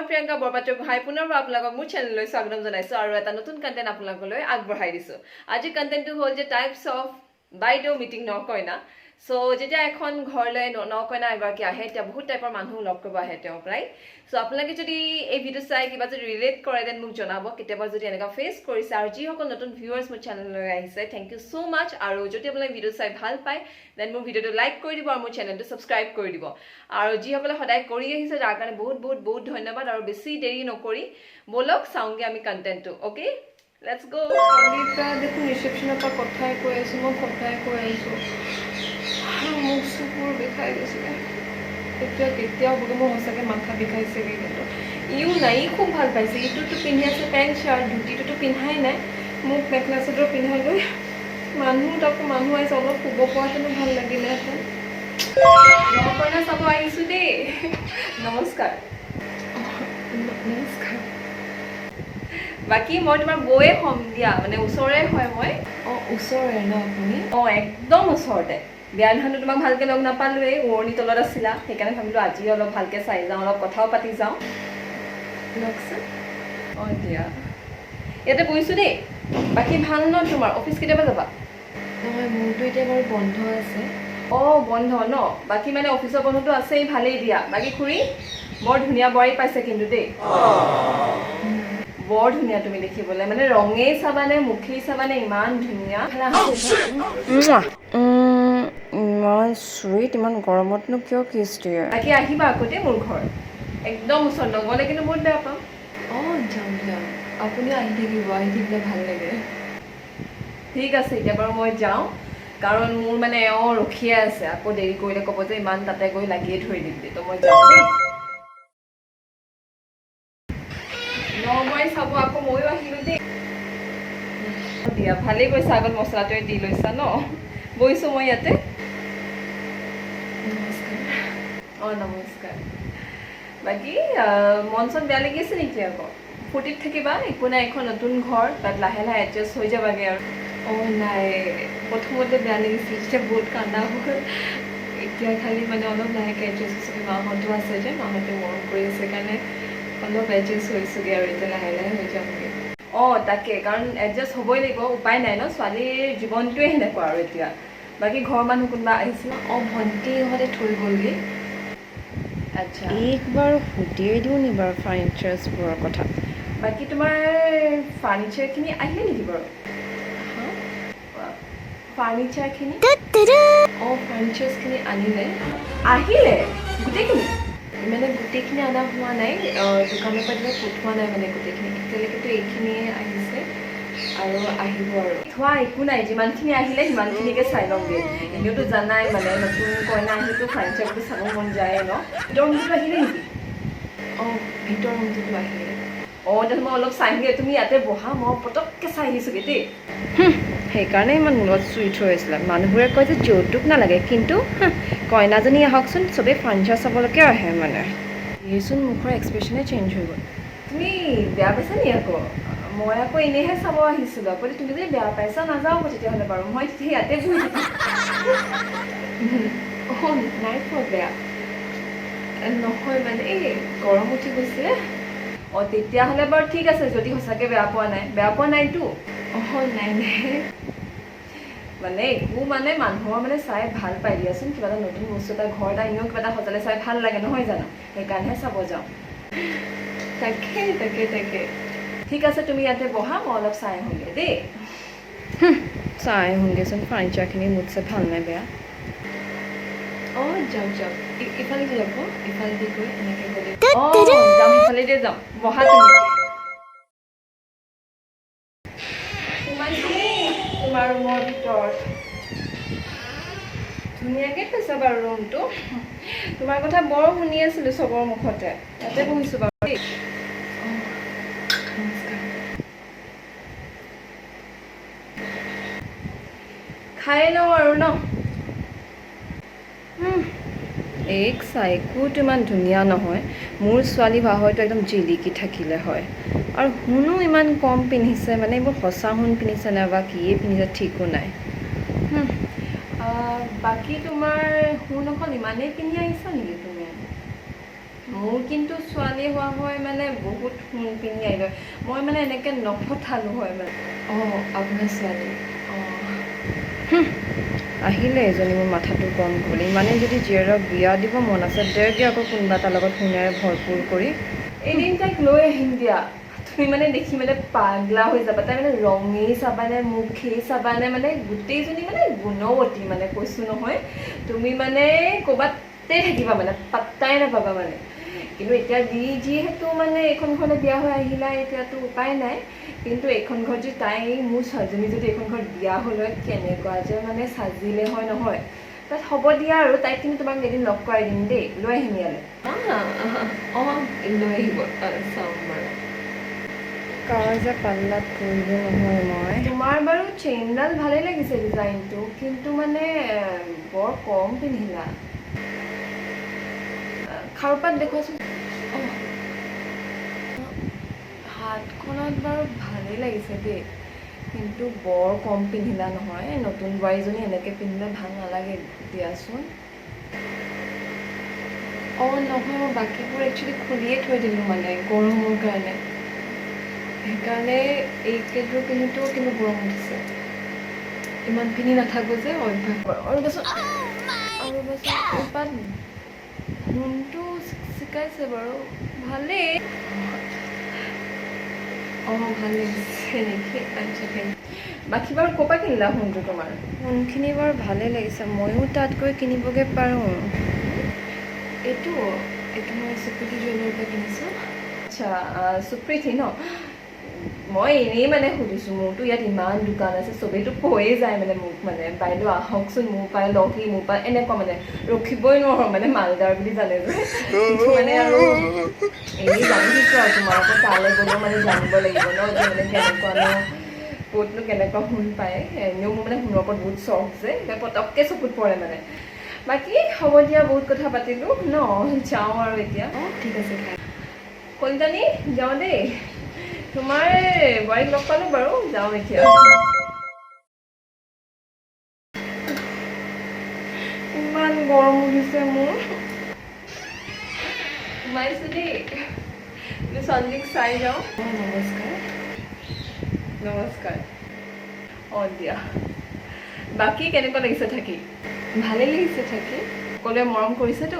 প্ৰিয়ংকা বৰপাত্ৰ গোহাঁই পুনৰ আপোনালোকক মোৰ চেনেললৈ স্বাগতম জনাইছো আৰু এটা নতুন কন্টেন্ট আপোনালোকলৈ আগবঢ়াই দিছো। আজি কন্টেন্টটো হ'ল যে টাইপছ অফ বাইদেউ মিটিং নকইনা। সো যেতিয়া এখন ঘৰলৈ নকইনা এগৰাকী আহে তেতিয়া বহুত টাইপৰ মানুহ লগ কৰিব আহে তেওঁক ৰাইট। সো আপোনালোকে যদি এই ভিডিঅ' চাই কিবা যদি ৰিলেট কৰে দেন মোক জনাব। কেতিয়াবা যদি এনেকুৱা ফেচ কৰিছে আৰু যিসকল নতুন ভিউৱাৰ্ছ মোৰ চেনেললৈ আহিছে থেংক ইউ সো মাচ। আৰু যদি আপোনালোকে ভিডিঅ' চাই ভাল পায় দেন মোৰ ভিডিঅ'টো লাইক কৰি দিব আৰু মোৰ চেনেলটো ছাবস্ক্ৰাইব কৰি দিব। আৰু যিসকলে সদায় কৰি আহিছে তাৰ কাৰণে বহুত ধন্যবাদ। আৰু বেছি দেৰি নকৰি বলক চাওঁগে আমি কন্টেন্টটো। Okay let's go. অনিতা দেখোন ৰিসেপশ্যনৰ পৰা কথাই কৈ আছো, মই কথাই কৈ আছো, মোক চকুৰ বিষাই গৈছিলে। কেতিয়াও বোলো মোৰ সঁচাকৈ মাথা বিষাইছেগৈ। কিন্তু ইও নাই, ই খুব ভাল পাইছে। ইটোতো পিন্ধি আছে পেণ্ট চাৰ্ট, ধুতিটোতো পিন্ধাই নাই, মোক মেখেলা চাদৰ পিন্ধাই লৈ মানুহ আহিছে। অলপ শুব পৰাহেঁতেনো ভাল লাগিলেহেঁতেন। নকইনা চাব আহিছোঁ দেই। নমস্কাৰ। নমস্কাৰ। বাকী মই তোমাৰ বৌয়ে হ'ম দিয়া, মানে ওচৰৰে হয় মই। ওচৰৰে ন আপুনি? একদম ওচৰতে। বিয়া দিনাখনো তোমাক ভালকৈ লগ নাপালোৱেই, উৰণি তলত আছিলা। সেইকাৰণে ভাবিলোঁ আজি অলপ ভালকৈ চাই যাওঁ, অলপ কথাও পাতি যাওঁ। লওকচোন। দিয়া ইয়াতে বহিছোঁ দেই। বাকী ভাল ন তোমাৰ? অফিচ কেতিয়াবা যাবা? নহয়, মোৰতো এতিয়া বাৰু বন্ধ আছে। বন্ধ ন? বাকী মানে অফিচৰ বন্ধটো আছেই, ভালেই দিয়া। বাকী খুৰী বৰ ধুনীয়া বোৱাৰী পাইছে কিন্তু দেই। বৰ ধুনীয়া তুমি দেখিবলৈ, মানে ৰঙেই চাবানে মুখেই চাবানে ইমান ধুনীয়া। ইমান চুইট, ইমান গৰমতনো কিয় কিছ দিয়ে? বাকী আহিবা আকৌ দেই মোৰ ঘৰ, একদম ওচৰত। নগ'লে কিন্তু বহুত বেয়া পাম। যাম। আপুনিও আহি থাকিলে ভাল লাগে। ঠিক আছে, এতিয়া বাৰু মই যাওঁ, কাৰণ মোৰ মানে এওঁ ৰখিয়ে আছে। আকৌ দেৰি কৰিলে ক'ব যে ইমান তাতে গৈ লাগিয়ে ধৰি দিবি। তো মই যাওঁ দেই। মই চাব আকৌ ময়ো আহিলোঁ দেই। দিয়া ভালেই কৈছা, আগত মছলাটোৱে দি লৈছা ন। বহিছোঁ মই ইয়াতে। নমস্কাৰ। নমস্কাৰ। বাকী মন চন বেয়া লাগি আছে নেকি? আকৌ ফূৰ্তিত থাকিবা, একো নাই। এখন নতুন ঘৰ, তাত লাহে লাহে এডজাষ্ট হৈ যাবাগৈ আৰু। নাই, প্ৰথমতে বেয়া লাগিছিল, যেতিয়া বহুত কান্দা হ'ল। এতিয়া খালি মানে অলপ লাহেকৈ এডজাষ্ট হৈছোঁগৈ। মাহঁতো আছে যে, মাহঁতে মৰম কৰি আছে কাৰণে অলপ এডজাষ্ট হৈছোঁগৈ আৰু এতিয়া লাহে লাহে হৈ যামগৈ। তাকে, কাৰণ এডজাষ্ট হ'বই লাগিব, উপায় নাই ন। ছোৱালীৰ জীৱনটোৱে সেনেকুৱা আৰু এতিয়া। বাকী ঘৰৰ মানুহ কোনোবা আহিছিল? ভণ্টিহঁতে থৈ গ'লগৈ। আচ্ছা, এইবাৰ সুধিয়ে দিওঁ নি বাৰু ফাৰ্ণিচাৰ্ছবোৰৰ কথা। বাকী তোমাৰ ফাৰ্ণিচাৰখিনি আহিলে নেকি বাৰু? ফাৰ্ণিচাৰখিনি ফাৰ্ণিচাৰ্ছখিনি আহিলে গোটেইখিনি? মানে গোটেইখিনি অনা হোৱা নাই, দোকানৰ পৰা এতিয়া পঠোৱা নাই মানে গোটেইখিনি। এতিয়ালৈকেতো এইখিনিয়ে আহিছে আৰু আহিব আৰু। থোৱা একো নাই, যিমানখিনি আহিলে সিমানখিনিকে চাই ল'মগৈ। এনেওতো জানাই মানে নতুন কইনা আহিলেতো ফাৰ্ণিচাৰটো চাব মন যায়ে ন। ভিতৰ ৰুমটোতো আহিলে নেকি? ভিতৰ ৰুমটোতো আহিলে। তেতিয়া মই অলপ চাই আহিলে, তুমি ইয়াতে বহা, মই পটককৈ চাই আহিছোঁগৈ দেই। সেইকাৰণে ইমান মূৰত চুই থৈ আছিলে। মানুহবোৰে কয় যে যৌতুক নালাগে, কিন্তু কইনাজনী আহকচোন, চবেই ফাৰ্ণিচাৰ চাবলৈকে আহে মানে। এইচোন মুখৰ এক্সপ্ৰেশ্যনে চেঞ্জ হৈ গ'ল। তুমি বেয়া পাইছা নি আকৌ? মই আকৌ এনেইহে চাব আহিছিলোঁ। আকৌ তুমি যদি বেয়া পাইছা নাযাওঁ তেতিয়াহ'লে বাৰু, মই তেতিয়া ইয়াতে বহি থাকিম। নাই পোৱা বেয়া। নহয় মানে এই গৰম উঠি গৈছিলে। তেতিয়াহ'লে বাৰু ঠিক আছে, যদি সঁচাকৈ বেয়া পোৱা নাই। বেয়া পোৱা নাইতো? নাই। মানে একো মানে মানুহৰ মানে চাই ভাল পাই দিয়াচোন। কিবা এটা নতুন বস্তু এটা, ঘৰ এটা এনেও কিবা এটা সজালে চাই ভাল লাগে নহয় জানো? সেইকাৰণেহে চাব যাওঁ। তাকে। ঠিক আছে, তুমি ইয়াতে বহা, মই অলপ চাই আহোঁগৈ দেই। চাই আহোঁগৈচোন ফাৰ্ণিচাৰখিনি মুঠছে ভাল নে বেয়া। যাওক। ইফালেদি যাব, ইফালেদি গৈ এনেকৈ গ'লে যাম, ইফালেদি যাম। বহা তুমি। তোমাৰ ৰুমৰ ভিতৰত ধুনীয়াকৈ থৈছা বাৰু ৰুমটো। তোমাৰ কথা বৰ শুনি আছিলোঁ চবৰ মুখতে। ইয়াতে বহিছোঁ বাৰু দেই। খাই লওঁ আৰু ন। এক চাইকোটো ইমান ধুনীয়া নহয়। মোৰ ছোৱালী হোৱা হয়তো একদম জিলিকি থাকিলে হয়। আৰু সোণো ইমান কম পিন্ধিছে, মানে এইবোৰ সঁচা সোণ পিন্ধিছে নে বা কিয়ে পিন্ধিছে ঠিকো নাই। বাকী তোমাৰ সোণ অকল ইমানেই পিন্ধি আহিছা নেকি তুমি? মোৰ কিন্তু ছোৱালী ছোৱালী হোৱা হয় মানে বহুত সোণ পিন্ধি আহিলে মই মানে এনেকৈ নপঠালোঁ হয় মানে আপোনাৰ ছোৱালী আহিলে এজনী মোৰ মাথাটো গৰম কৰিবলৈ ইমানেই যদি জীয়েৰক বিয়া দিব মন আছে দেৰকে আকৌ কোনোবা তাৰ লগত সোণেৰে ভৰপূৰ কৰি এদিন তাইক লৈ আহিম দিয়া তুমি মানে দেখি মানে পাগলা হৈ যাবা তাই মানে ৰঙেই চাবানে মুখেই চাবানে মানে গোটেইজনী মানে গুণৱতী মানে কৈছোঁ নহয় তুমি মানে ক'ৰবাতে থাকিবা মানে পাত্তাই নাপাবা মানে কিন্তু এতিয়া যিহেতু মানে এইখন ঘৰলৈ বিয়া হৈ আহিলা এতিয়াতো উপায় নাই কিন্তু এইখন ঘৰত যদি তাই মোৰ ছোৱালীজনী যদি এইখন ঘৰত বিয়া হ'ল হয় কেনেকুৱা যে মানে সাজিলে হয় নহয় তাত হ'ব দিয়া আৰু তাইক কিন্তু তোমাক এদিন লগ কৰাই দিম দেই লৈ আহিম ইয়ালৈ লৈ আহিব চাম বাৰু কাৰ যে পাল্লাত পৰিলো নহয় মই তোমাৰ বাৰু চেইনডাল ভালেই লাগিছে ডিজাইনটো কিন্তু মানে বৰ কম পিন্ধিলা খাৰুপাত দেখুৱাচোন হাতখনত বাৰু ভালেই লাগিছে দেই কিন্তু বৰ কম পিন্ধিলা নহয় নতুন বোৱাৰীজনী এনেকৈ পিন্ধিলে ভাল নালাগে দিয়াচোন নহয় মই বাকীবোৰ একচুৱেলি খুলিয়ে থৈ দিলোঁ মানে গৰমৰ কাৰণে সেইকাৰণে এইকেইযোৰ পিন্ধিতো কিন্তু গৰম উঠিছে ইমান পিন্ধি নাথাকোঁ যে অভ্যাস আৰু বছৰ পাত সোণটো চিকাইছে বাৰু ভালেই ভাল লাগিছে নেকি বাকী বাৰু ক'ৰ পৰা কিনিলা সোণটো তোমাৰ সোণখিনি বাৰু ভালেই লাগিছে ময়ো তাত গৈ কিনিবগৈ পাৰোঁ এইটো মই সুপ্ৰীতি জুৱেলাৰীৰ পৰা কিনিছোঁ আচ্ছা সুপ্ৰীতি ন মই এনেই মানে সুধিছোঁ মোৰতো ইয়াত ইমান দোকান আছে চবেইতো কৈয়ে যায় মানে মোক মানে বাইদেউ আহকচোন মোৰ পৰাই লহি মোৰ পৰা এনেকুৱা মানে ৰখিবই নোৱাৰোঁ মানে মালদাৰ বুলি জানে যে মানে আৰু এনেই জানি দিছোঁ আৰু তোমালোকে তালৈ গ'লেও মানে জানিব লাগিব ন যে মানে কেনেকুৱা ন ক'তনো কেনেকুৱা সোণ পায় এনেও মোৰ মানে সোণৰ ওপৰত বহুত চখ যে পটককৈ চকুত পৰে মানে বাকী হ'ব দিয়া বহুত কথা পাতিলোঁ ন যাওঁ আৰু এতিয়া ঠিক আছে কলিতানী যাওঁ দেই তোমাৰ বোৱাৰীক লগ পালোঁ বাৰু যাওঁ এতিয়া ইমান গৰম উঠিছে মোৰ সোমাইছোঁ দেই ছোৱালীক চাই যাওঁ নমস্কাৰ দিয়া বাকী কেনেকুৱা লাগিছে থাকি ভালেই লাগিছে থাকি সকলোৱে মৰম কৰিছেতো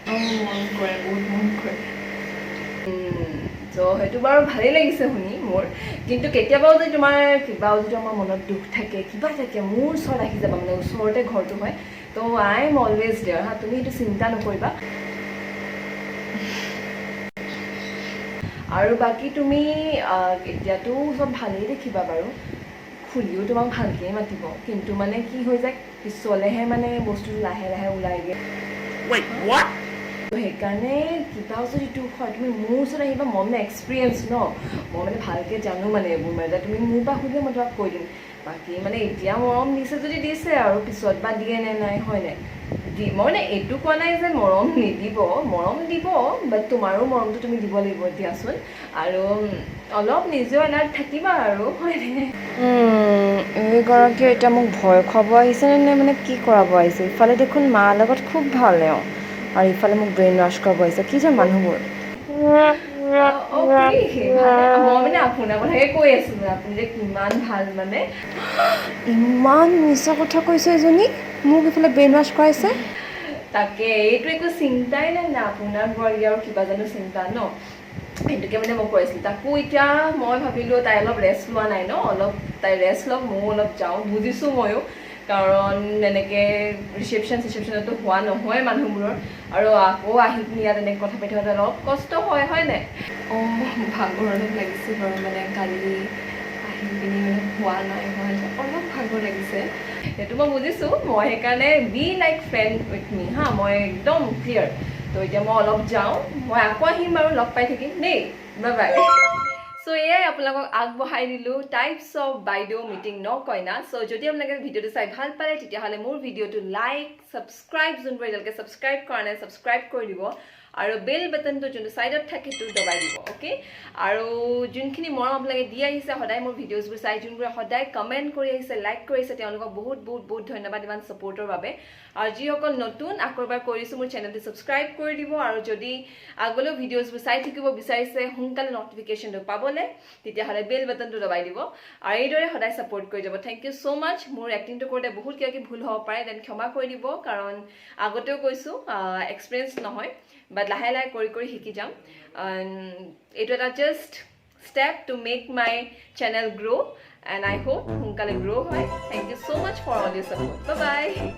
মৰম কৰে বহুত মৰম কৰে সেইটো বাৰু ভালেই লাগিছে শুনি মোৰ কিন্তু কেতিয়াবাও যদি তোমাৰ কিবাও যদি আমাৰ মনত দুখ থাকে কিবা থাকে মোৰ ওচৰত আহি যাবা মানে ওচৰতে ঘৰটো হয় তো আই এম অলৱেজ দেয়াৰ হা তুমি সেইটো চিন্তা নকৰিবা আৰু বাকী তুমি এতিয়াতো চব ভালেই দেখিবা বাৰু খুলিও তোমাক ভালকেই মাতিব কিন্তু মানে কি হৈ যায় পিছলেহে মানে বস্তুটো লাহে লাহে ওলাইগে সেইকাৰণে কিবাও যদি দুখ হয় তুমি মোৰ ওচৰত আহিবা মই মানে এক্সপিৰিয়েঞ্চ ন মই মানে ভালকৈ জানো মানে এইবোৰ মানে তুমি মোৰ পৰা সুধিলে মই তোমাক কৈ দিম বাকী মানে এতিয়া মৰম দিছে যদি দিছে আৰু পিছত বা দিয়ে নে নাই হয় নাই মই মানে এইটো কোৱা নাই যে মৰম নিদিব মৰম দিব বাট তোমাৰো মৰমটো তুমি দিব লাগিব দিয়াচোন আৰু অলপ নিজেও এলাৰ্ট থাকিবা আৰু হয়নে এইগৰাকীয়ে এতিয়া মোক ভয় খুৱাব আহিছেনে নে মানে কি কৰাব আহিছে ইফালে দেখোন মাৰ লগত খুব ভাল আৰু ইফালে মোক ব্ৰেইন ৱাশ্ব কৰাব আহিছে কি যে মানুহবোৰ মই মানে আপোনাৰ কথাকে কৈ আছোঁ আপুনি যে কিমান ভাল মানে ইমান মিছা কথা কৈছে এজনী মোক ইফালে ব্ৰেইন ৱাশ্ব কৰাইছে তাকে এইটো একো চিন্তাই নাই না আপোনাৰ বোৱাৰী আৰু কিবা জানো চিন্তা ন সেইটোকে মানে মই কৈ আছিলোঁ তাকো এতিয়া মই ভাবিলোঁ তাই অলপ ৰেষ্ট লোৱা নাই ন অলপ তাই ৰেষ্ট লওক ময়ো অলপ যাওঁ বুজিছোঁ ময়ো কাৰণ এনেকৈ ৰিচেপশ্যনতো হোৱা নহয় মানুহবোৰৰ আৰু আকৌ আহি পিনি ইয়াত এনেকৈ কথা পাতি থাকোঁতে অলপ কষ্ট হয় নাই ভাগৰ অলপ লাগিছে বাৰু মানে কালি আহি পিনি মানে হোৱা নাই অলপ ভাগৰ লাগিছে সেইটো মই বুজিছোঁ মই সেইকাৰণে বি লাইক ফ্ৰেণ্ড উইথ মি হা মই একদম ক্লিয়াৰ তো এতিয়া মই অলপ যাওঁ মই আকৌ আহিম বাৰু লগ পাই থাকিম দেই বাই বাই সো এয়াই আপোনালোকক আগবঢ়াই দিলোঁ টাইপছ অফ বাইদেউ মিটিং ন কইনা সো যদি আপোনালোকে ভিডিঅ'টো চাই ভাল পালে তেতিয়াহ'লে মোৰ ভিডিঅ'টো লাইক ছাবস্ক্ৰাইব যোনবোৰ এতিয়ালৈকে ছাবস্ক্ৰাইব কৰা নাই ছাবস্ক্ৰাইব কৰি দিব আৰু বেল বাটনটো যোনটো সাইডত থাকে সেইটো দবাই দিব ওকে আৰু যোনখিনি মৰম আপোনালোকে দি আহিছে সদায় মোৰ ভিডিঅ'ছবোৰ চাই যোনবোৰ সদায় কমেন্ট কৰি আহিছে লাইক কৰিছে তেওঁলোকক বহুত বহুত বহুত ধন্যবাদ ইমান সাপোৰ্টৰ বাবে আৰু যিসকল নতুন আকৰবাৰ কৰিছো মোৰ চেনেলটো সাবস্ক্ৰাইব কৰি দিব আৰু যদি আগলৈ ভিডিঅ'ছবোৰ চাই থাকিব বিচাৰিছে সোনকালে নটিফিকেশনটো পাবলে তেতিয়া হলে বেল বাটনটো দবাই দিব আৰু এইদৰে সদায় সাপোৰ্ট কৰি যাব থ্যাংক ইউ সো মাচ মোৰ এক্টিংটো কৰোতে বহুত কিবা ভুল হ'ব পাৰে দেন ক্ষমা কৰি দিব কাৰণ আগতেও কৈছো এক্সপেৰিয়েন্স নহয় বাট লাহে লাহে কৰি কৰি শিকি যাম এইটো এটা just step to make my channel grow and I hope সোনকালে grow হয় thank you so much for all your support bye bye